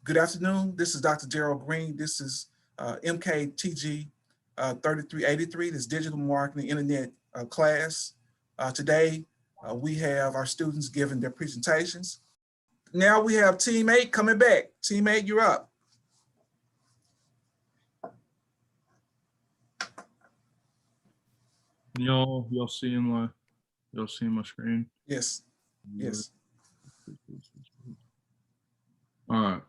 Good afternoon. This is Dr. Gerald Green. This is MKTG 3383, this digital marketing internet class. Today, we have our students giving their presentations. Now we have Team 8 coming back. Team 8, you're up. Y'all seeing my screen? Yes. Yes. All right.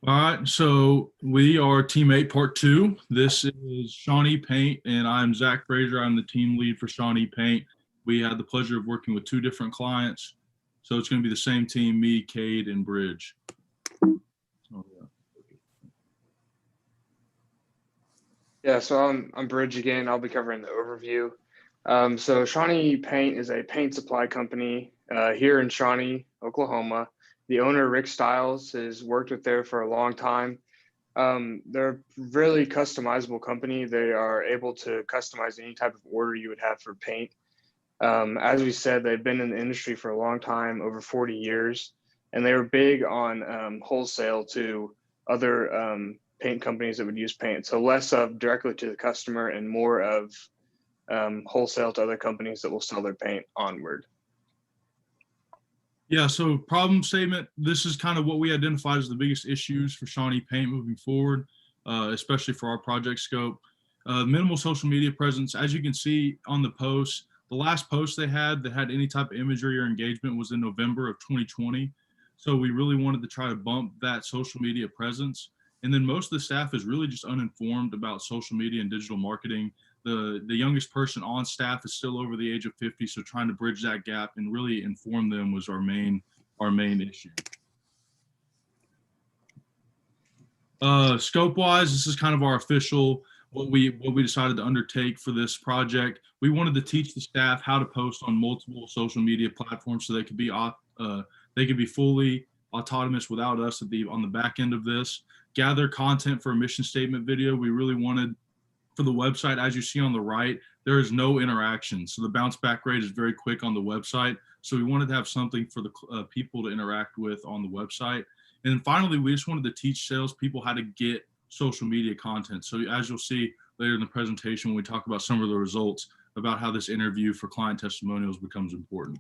All right, so we are Team 8 Part 2. This is Shawnee Paint, and I'm Zach Frazier. I'm the team lead for Shawnee Paint. We had the pleasure of working with 2 different clients. So it's going to be the same team, me, Cade, and Bridge. Oh, yeah. Yeah, so I'm Bridge again. I'll be covering the overview. So Shawnee Paint is a paint supply company here in Shawnee, Oklahoma. The owner, Rick Stiles, has worked with there for a long time. They're a really customizable company. They are able to customize any type of order you would have for paint. As we said, they've been in the industry for a long time, over 40 years, and they were big on wholesale to other paint companies that would use paint. So less of directly to the customer and more of wholesale to other companies that will sell their paint onward. Yeah, so problem statement, this is kind of what we identified as the biggest issues for Shawnee Paint moving forward, especially for our project scope. Minimal social media presence. As you can see on the post, the last post they had that had any type of imagery or engagement was in November of 2020. So we really wanted to try to bump that social media presence. And then most of the staff is really just uninformed about social media and digital marketing. The youngest person on staff is still over the age of 50, so trying to bridge that gap and really inform them was our main issue. Scope wise, this is kind of our official what we decided to undertake for this project. We wanted to teach the staff how to post on multiple social media platforms so they could be fully autonomous without us on the back end of this. Gather content for a mission statement video. We really wanted, for the website, as you see on the right, there is no interaction. So the bounce back rate is very quick on the website. So we wanted to have something for the people to interact with on the website. And then finally, we just wanted to teach salespeople how to get social media content. So as you'll see later in the presentation, when we talk about some of the results about how this interview for client testimonials becomes important.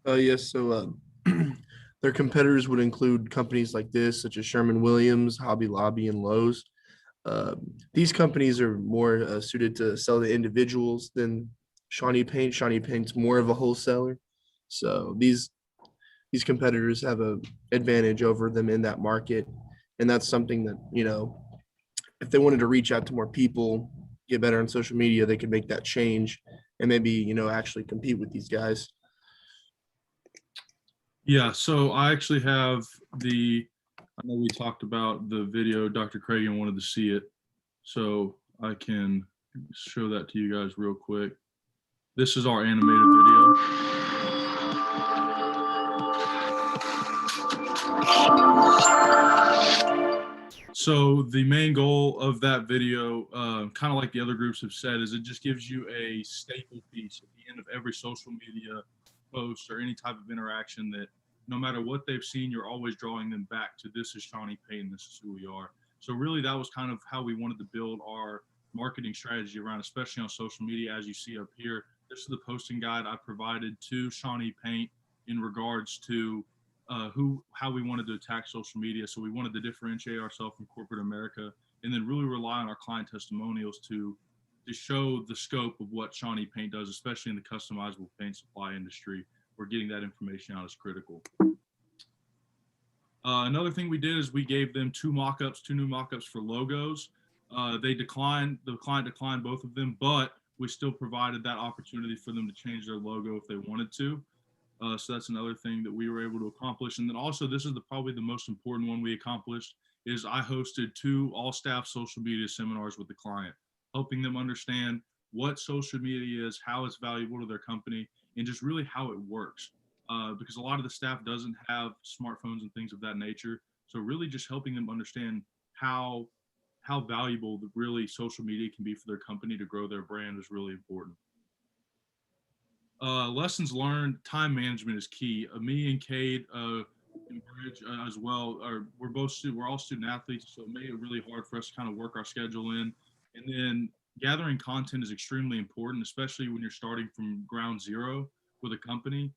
Yes, so their competitors would include companies like this, such as Sherman-Williams, Hobby Lobby, and Lowe's. These companies are more suited to sell to individuals than Shawnee Paint. Shawnee Paint's more of a wholesaler. So these competitors have an advantage over them in that market. And that's something that, if they wanted to reach out to more people, get better on social media, they could make that change and maybe, actually compete with these guys. Yeah, so I actually have I know we talked about the video, Dr. Cragen wanted to see it, so I can show that to you guys real quick. This is our animated video. So the main goal of that video, kind of like the other groups have said, is it just gives you a staple piece at the end of every social media post or any type of interaction that no matter what they've seen, you're always drawing them back to this is Shawnee Paint, this is who we are. So really that was kind of how we wanted to build our marketing strategy around, especially on social media. As you see up here, this is the posting guide I provided to Shawnee Paint in regards to how we wanted to attack social media. So we wanted to differentiate ourselves from corporate America and then really rely on our client testimonials to show the scope of what Shawnee Paint does, especially in the customizable paint supply industry, where getting that information out is critical. Another thing we did is we gave them two new mock-ups for logos. The client declined both of them, but we still provided that opportunity for them to change their logo if they wanted to. So that's another thing that we were able to accomplish. And then also, this is probably the most important one we accomplished, is I hosted 2 all-staff social media seminars with the client, helping them understand what social media is, how it's valuable to their company, and just really how it works. Because a lot of the staff doesn't have smartphones and things of that nature. So really just helping them understand how valuable really social media can be for their company to grow their brand is really important. Lessons learned, time management is key. Me and Cade and Bridge as well we're all student athletes, so it made it really hard for us to kind of work our schedule in. And then gathering content is extremely important, especially when you're starting from ground zero with a company.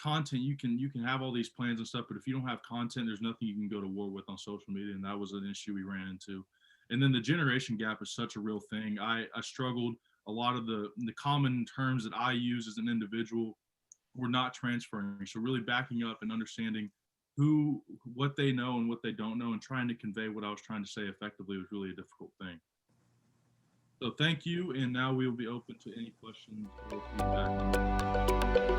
Content, you can have all these plans and stuff, but if you don't have content, there's nothing you can go to war with on social media, and that was an issue we ran into. And then the generation gap is such a real thing. I struggled a lot of the common terms that I use as an individual were not transferring. So really backing up and understanding what they know and what they don't know, and trying to convey what I was trying to say effectively was really a difficult thing. So thank you, and now we will be open to any questions or feedback.